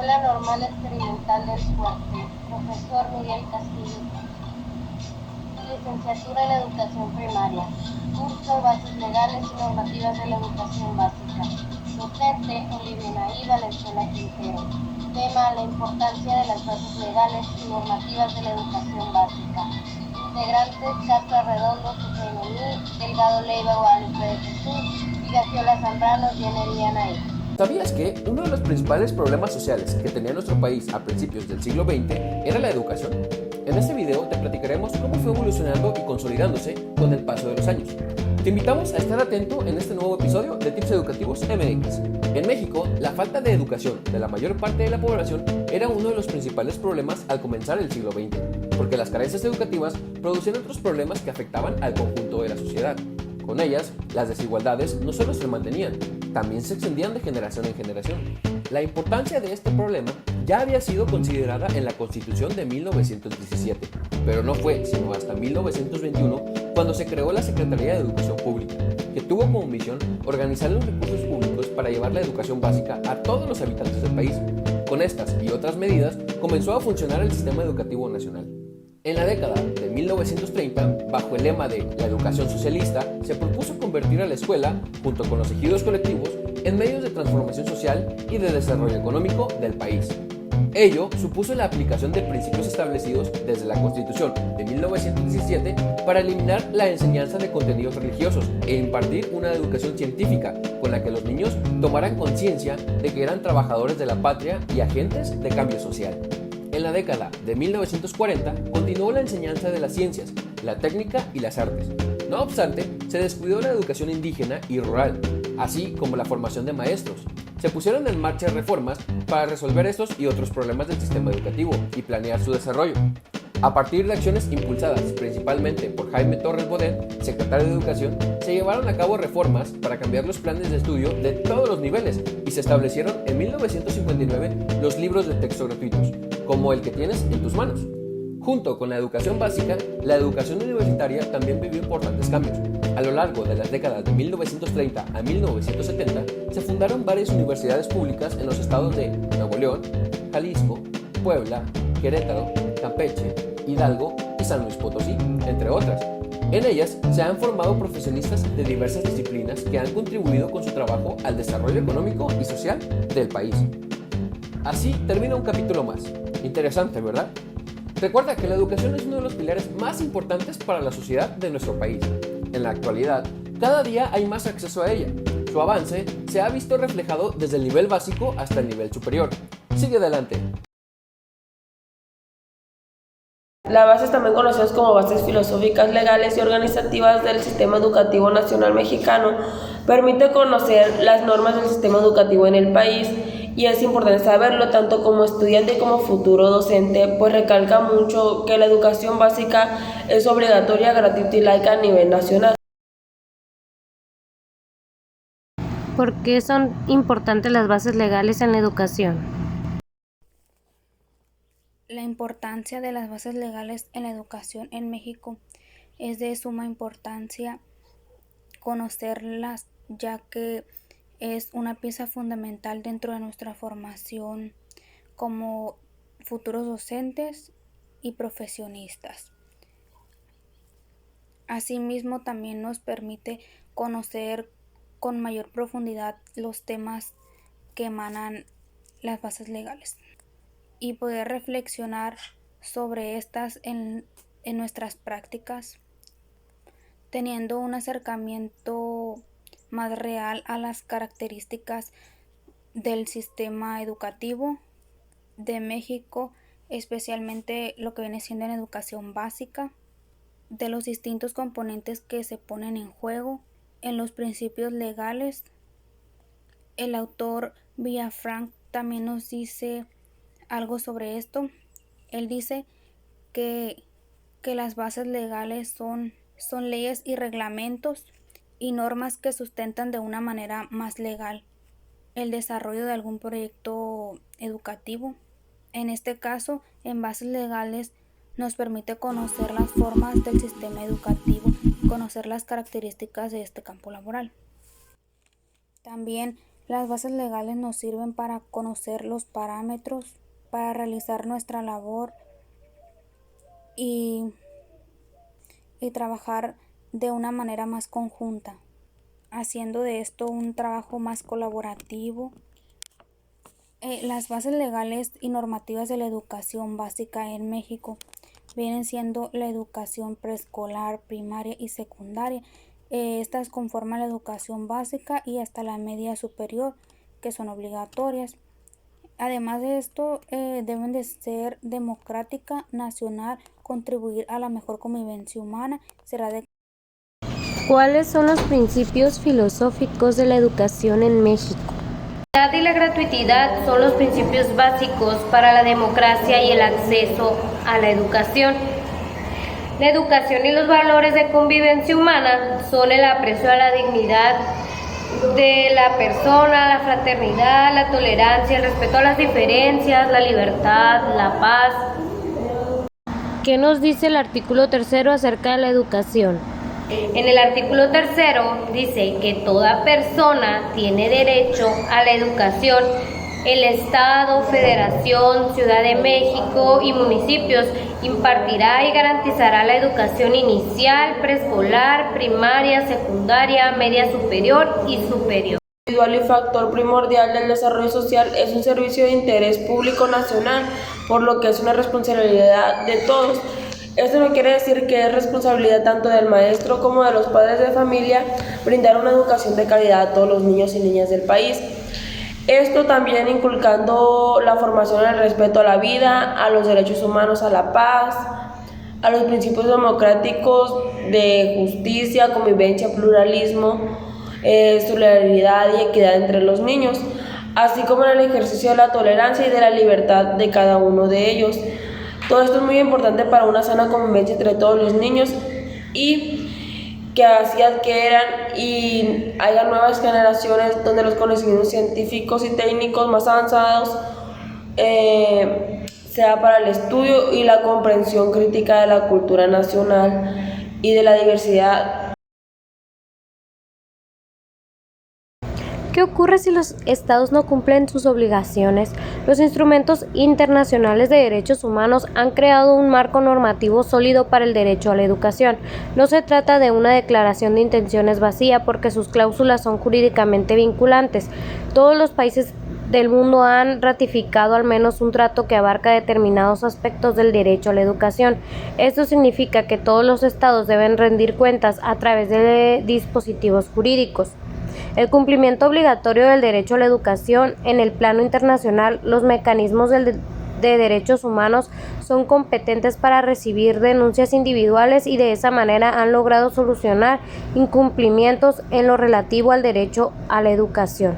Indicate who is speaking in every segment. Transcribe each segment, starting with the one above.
Speaker 1: Escuela Normal Experimental del Fuerte, profesor Miguel Castillo. Licenciatura en Educación Primaria, curso Bases Legales y Normativas de la Educación Básica. Docente Olivia Valenzuela Quintero. Tema: la importancia de las bases legales y normativas de la educación básica. Integrantes: Castro Redondo, José Noemí, Delgado Leiva, Guadalupe de Jesús, y Gaciola Zambrano, Yenería Anaí.
Speaker 2: ¿Sabías que uno de los principales problemas sociales que tenía nuestro país a principios del siglo XX era la educación? En este video te platicaremos cómo fue evolucionando y consolidándose con el paso de los años. Te invitamos a estar atento en este nuevo episodio de Tips Educativos MX. En México, la falta de educación de la mayor parte de la población era uno de los principales problemas al comenzar el siglo XX, porque las carencias educativas producían otros problemas que afectaban al conjunto de la sociedad. Con ellas, las desigualdades no solo se mantenían, también se extendían de generación en generación. La importancia de este problema ya había sido considerada en la Constitución de 1917, pero no fue sino hasta 1921 cuando se creó la Secretaría de Educación Pública, que tuvo como misión organizar los recursos públicos para llevar la educación básica a todos los habitantes del país. Con estas y otras medidas comenzó a funcionar el sistema educativo nacional. En la década de 1930, bajo el lema de la educación socialista, se propuso convertir a la escuela, junto con los ejidos colectivos, en medios de transformación social y de desarrollo económico del país. Ello supuso la aplicación de principios establecidos desde la Constitución de 1917 para eliminar la enseñanza de contenidos religiosos e impartir una educación científica con la que los niños tomaran conciencia de que eran trabajadores de la patria y agentes de cambio social. En la década de 1940 continuó la enseñanza de las ciencias, la técnica y las artes. No obstante, se descuidó la educación indígena y rural, así como la formación de maestros. Se pusieron en marcha reformas para resolver estos y otros problemas del sistema educativo y planear su desarrollo. A partir de acciones impulsadas principalmente por Jaime Torres Bodet, secretario de Educación, se llevaron a cabo reformas para cambiar los planes de estudio de todos los niveles y se establecieron en 1959 los libros de texto gratuitos, como el que tienes en tus manos. Junto con la educación básica, la educación universitaria también vivió importantes cambios. A lo largo de las décadas de 1930 a 1970, se fundaron varias universidades públicas en los estados de Nuevo León, Jalisco, Puebla, Querétaro, Campeche, Hidalgo y San Luis Potosí, entre otras. En ellas se han formado profesionistas de diversas disciplinas que han contribuido con su trabajo al desarrollo económico y social del país. Así termina un capítulo más. Interesante, ¿verdad? Recuerda que la educación es uno de los pilares más importantes para la sociedad de nuestro país. En la actualidad, cada día hay más acceso a ella. Su avance se ha visto reflejado desde el nivel básico hasta el nivel superior. Sigue adelante.
Speaker 3: Las bases, también conocidas como bases filosóficas, legales y organizativas del sistema educativo nacional mexicano, permite conocer las normas del sistema educativo en el país, y es importante saberlo tanto como estudiante como futuro docente, pues recalca mucho que la educación básica es obligatoria, gratuita y laica a nivel nacional.
Speaker 4: ¿Por qué son importantes las bases legales en la educación?
Speaker 5: La importancia de las bases legales en la educación en México es de suma importancia conocerlas, ya que es una pieza fundamental dentro de nuestra formación como futuros docentes y profesionistas. Asimismo, también nos permite conocer con mayor profundidad los temas que emanan las bases legales y poder reflexionar sobre estas en nuestras prácticas, teniendo un acercamiento más real a las características del sistema educativo de México, especialmente lo que viene siendo en educación básica, de los distintos componentes que se ponen en juego, en los principios legales. El autor Villafranc también nos dice algo sobre esto. Él dice que las bases legales son leyes y reglamentos y normas que sustentan de una manera más legal el desarrollo de algún proyecto educativo. En este caso, en bases legales nos permite conocer las formas del sistema educativo, conocer las características de este campo laboral. También Las bases legales nos sirven para conocer los parámetros, para realizar nuestra labor y trabajar de una manera más conjunta, haciendo de esto un trabajo más colaborativo. Las bases legales y normativas de la educación básica en México vienen siendo la educación preescolar, primaria y secundaria. Estas conforman la educación básica y hasta la media superior, que son obligatorias. Además de esto, deben de ser democrática, nacional, contribuir a la mejor convivencia humana.
Speaker 4: ¿Cuáles son los principios filosóficos de la educación en México?
Speaker 6: La equidad y la gratuidad son los principios básicos para la democracia y el acceso a la educación. La educación y los valores de convivencia humana son el aprecio a la dignidad de la persona, la fraternidad, la tolerancia, el respeto a las diferencias, la libertad, la paz.
Speaker 4: ¿Qué nos dice el artículo 3 acerca de la educación?
Speaker 6: En el artículo 3 dice que toda persona tiene derecho a la educación. El Estado, Federación, Ciudad de México y municipios impartirá y garantizará la educación inicial, preescolar, primaria, secundaria, media superior y superior.
Speaker 3: Individual y factor primordial del desarrollo social es un servicio de interés público nacional, por lo que es una responsabilidad de todos. Esto no quiere decir que es responsabilidad tanto del maestro como de los padres de familia brindar una educación de calidad a todos los niños y niñas del país. Esto también inculcando la formación en el respeto a la vida, a los derechos humanos, a la paz, a los principios democráticos de justicia, convivencia, pluralismo, solidaridad y equidad entre los niños, así como en el ejercicio de la tolerancia y de la libertad de cada uno de ellos. Todo esto es muy importante para una sana convivencia entre todos los niños y que así adquieran y haya nuevas generaciones donde los conocimientos científicos y técnicos más avanzados sea para el estudio y la comprensión crítica de la cultura nacional y de la diversidad.
Speaker 4: ¿Qué ocurre si los estados no cumplen sus obligaciones? Los instrumentos internacionales de derechos humanos han creado un marco normativo sólido para el derecho a la educación. No se trata de una declaración de intenciones vacía porque sus cláusulas son jurídicamente vinculantes. Todos los países del mundo han ratificado al menos un trato que abarca determinados aspectos del derecho a la educación. Esto significa que todos los estados deben rendir cuentas a través de dispositivos jurídicos. El cumplimiento obligatorio del derecho a la educación en el plano internacional, los mecanismos de derechos humanos son competentes para recibir denuncias individuales y de esa manera han logrado solucionar incumplimientos en lo relativo al derecho a la educación.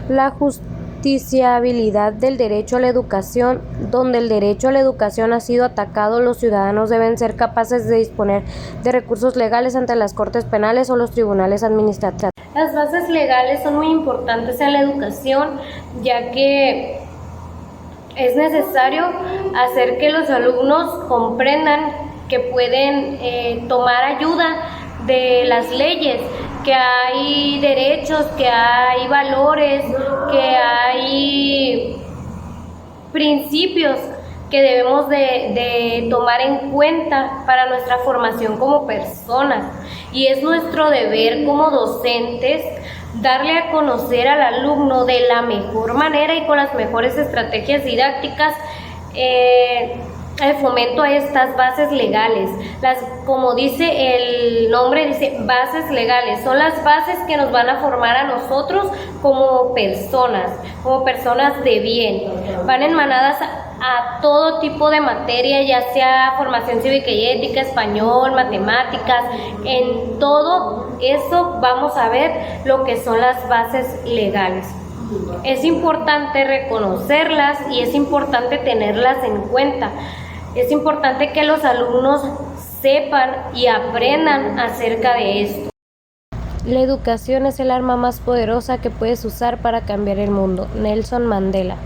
Speaker 4: La justiciabilidad del derecho a la educación. Donde el derecho a la educación ha sido atacado, los ciudadanos deben ser capaces de disponer de recursos legales ante las cortes penales o los tribunales administrativos.
Speaker 6: Las bases legales son muy importantes en la educación, ya que es necesario hacer que los alumnos comprendan que pueden tomar ayuda de las leyes, que hay derechos, que hay valores, que hay principios que debemos de tomar en cuenta para nuestra formación como personas. Y es nuestro deber como docentes darle a conocer al alumno de la mejor manera y con las mejores estrategias didácticas el fomento a estas bases legales. Como dice el nombre, dice bases legales, son las bases que nos van a formar a nosotros como personas de bien. Van enmanadas a todo tipo de materia, ya sea formación cívica y ética, español, matemáticas, en todo eso vamos a ver lo que son las bases legales. Es importante reconocerlas y es importante tenerlas en cuenta. Es importante que los alumnos sepan y aprendan acerca de esto.
Speaker 4: La educación es el arma más poderosa que puedes usar para cambiar el mundo. Nelson Mandela.